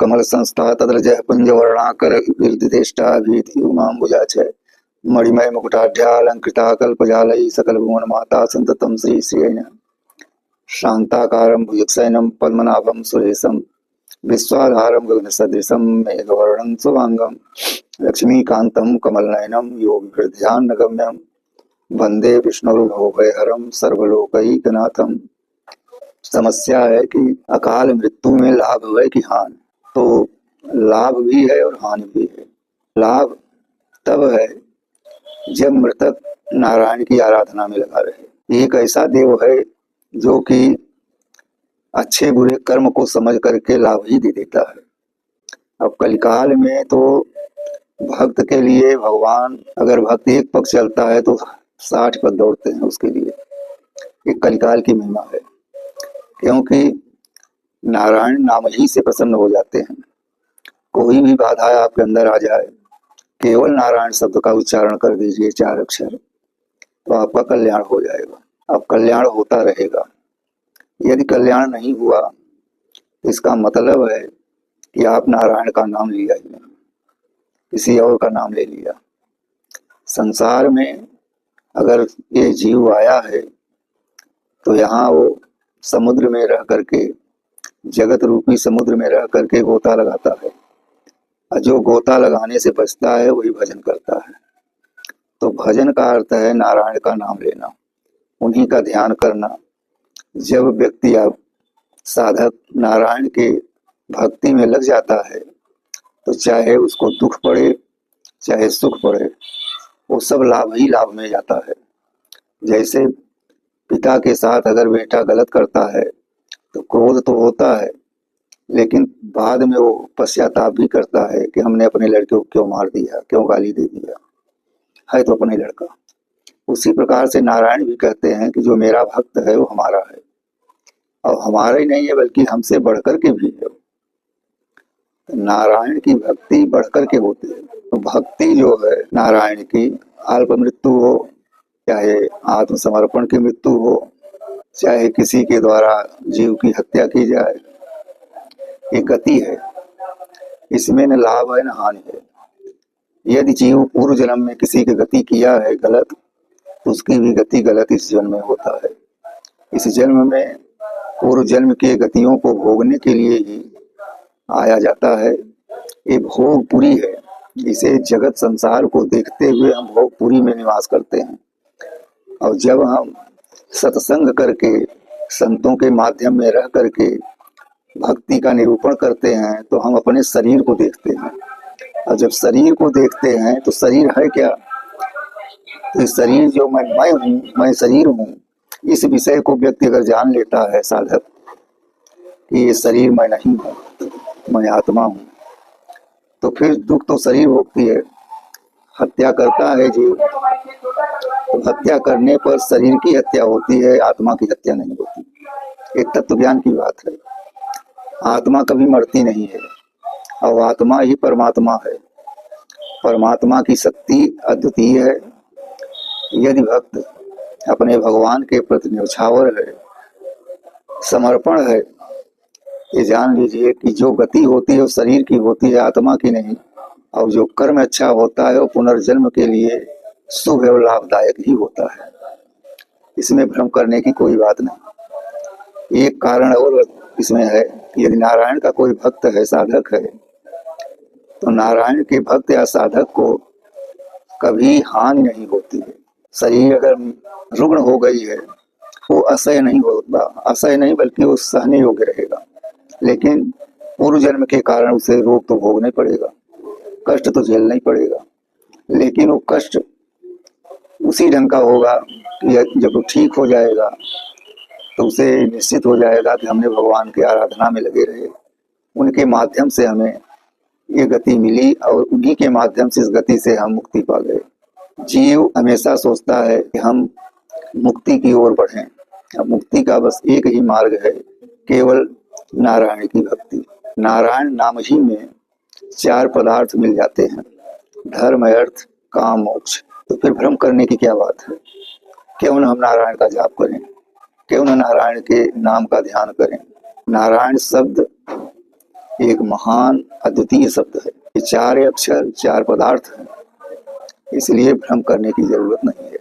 कमल संस्था तत्र जय पुंज वर्णाकर कीर्तिदेष्टा भीति उमाम्बुजाक्षय मणिमय मुकुटाढ्यालंकृता कल्पजालयी सकल भुवन माता संततम श्री श्रीयेन शांताकारं भुजगशयनं पद्मनाभं सुरेशं विश्वाधारं गगनसदृशं मेघवर्णं शुभांगं लक्ष्मीकान्तं कमलनयनं योगिहृदयान्नगम्यं वंदे विष्णुर्भवभयहरं सर्वलोकैकनाथं। समस्या है कि अकाल मृत्यु में लाभ है कि हानि। तो लाभ भी है और हानि भी है। लाभ तब है जब मृतक नारायण की आराधना में लगा रहे। एक ऐसा देव है जो कि अच्छे बुरे कर्म को समझ करके लाभ ही दे देता है। अब कलिकाल में तो भक्त के लिए भगवान, अगर भक्त एक पग चलता है तो 60 पग दौड़ते हैं उसके लिए। एक कलिकाल की महिमा है, क्योंकि नारायण नाम ही से प्रसन्न हो जाते हैं। कोई भी बाधा आपके अंदर आ जाए, केवल नारायण शब्द का उच्चारण कर दीजिए 4 अक्षर, तो आपका कल्याण हो जाएगा। अब कल्याण होता रहेगा। यदि कल्याण नहीं हुआ तो इसका मतलब है कि आप नारायण का नाम लिया ही नहीं, किसी और का नाम ले लिया। संसार में अगर ये जीव आया है तो यहाँ वो समुद्र में रह करके, जगत रूपी समुद्र में रह करके गोता लगाता है, और जो गोता लगाने से बचता है वही भजन करता है। तो भजन का अर्थ है नारायण का नाम लेना, उन्हीं का ध्यान करना। जब व्यक्ति अब साधक नारायण के भक्ति में लग जाता है तो चाहे उसको दुख पड़े चाहे सुख पड़े, वो सब लाभ ही लाभ में जाता है। जैसे पिता के साथ अगर बेटा गलत करता है तो क्रोध तो होता है, लेकिन बाद में वो पश्चाताप भी करता है कि हमने अपने लड़के को क्यों मार दिया, क्यों गाली दे दिया, है तो अपने लड़का। उसी प्रकार से नारायण भी कहते हैं कि जो मेरा भक्त है वो हमारा है, और हमारा ही नहीं है बल्कि हमसे बढ़कर के भी है। नारायण की भक्ति बढ़कर के होती है। तो भक्ति जो है नारायण की, अल्प मृत्यु हो चाहे आत्मसमर्पण की मृत्यु हो, चाहे किसी के द्वारा जीव की हत्या की जाए, ये गति है। इसमें न लाभ है न हानि है। यदि जीव पूर्व जन्म में किसी की गति किया है गलत, तो उसकी भी गति गलत इस जन्म में होता है। इस जन्म में पूर्व जन्म के गतियों को भोगने के लिए ही आया जाता है। ये भोगपुरी है। इसे जगत संसार को देखते हुए हम भोगपुरी में निवास करते हैं, और जब हम सत्संग करके संतों के माध्यम में रह करके भक्ति का निरूपण करते हैं तो हम अपने शरीर को देखते हैं। और जब शरीर को देखते हैं तो शरीर है क्या? तो शरीर जो मैं हूँ, मैं शरीर हूँ, इस विषय को व्यक्ति अगर जान लेता है साधक कि ये शरीर मैं नहीं हूँ, मैं आत्मा हूँ, तो फिर दुख तो शरीर भोगती है। हत्या करता है जीव, तो हत्या करने पर शरीर की हत्या होती है, आत्मा की हत्या नहीं होती। एक तत्व ज्ञान की बात है। आत्मा कभी मरती नहीं है, और आत्मा ही परमात्मा है। परमात्मा की शक्ति अद्वितीय है। यदि भक्त अपने भगवान के प्रति न्यौछावर है, समर्पण है, ये जान लीजिए कि जो गति होती है वो शरीर की होती है, आत्मा की नहीं। और जो कर्म अच्छा होता है वो पुनर्जन्म के लिए शुभ और लाभदायक ही होता है। इसमें भ्रम करने की कोई बात नहीं। एक कारण और इसमें है कि यदि नारायण का कोई भक्त है, साधक है, तो नारायण के भक्त या साधक को कभी हानि नहीं होती है। शरीर अगर रुग्ण हो गई है, वो असह्य नहीं होता, असह्य नहीं बल्कि वो सहने योग्य रहेगा। लेकिन पूर्व जन्म के कारण उसे रोग तो भोगना पड़ेगा, कष्ट तो झेलना ही पड़ेगा। लेकिन वो कष्ट उसी ढंग का होगा कि जब वो ठीक हो जाएगा तो उसे निश्चित हो जाएगा कि हमने भगवान की आराधना में लगे रहे, उनके माध्यम से हमें ये गति मिली, और उन्हीं के माध्यम से इस गति से हम मुक्ति पा गए। जीव हमेशा सोचता है कि हम मुक्ति की ओर बढ़ें। अब मुक्ति का बस एक ही मार्ग है, केवल नारायण की भक्ति। नारायण नाम ही में 4 पदार्थ मिल जाते हैं, धर्म, अर्थ, काम, मोक्ष। तो फिर भ्रम करने की क्या बात है? क्यों न हम नारायण का जाप करें, क्यों न नारायण के नाम का ध्यान करें। नारायण शब्द एक महान अद्वितीय शब्द है। ये चार अक्षर, चार पदार्थ हैं, इसलिए भ्रम करने की जरूरत नहीं है।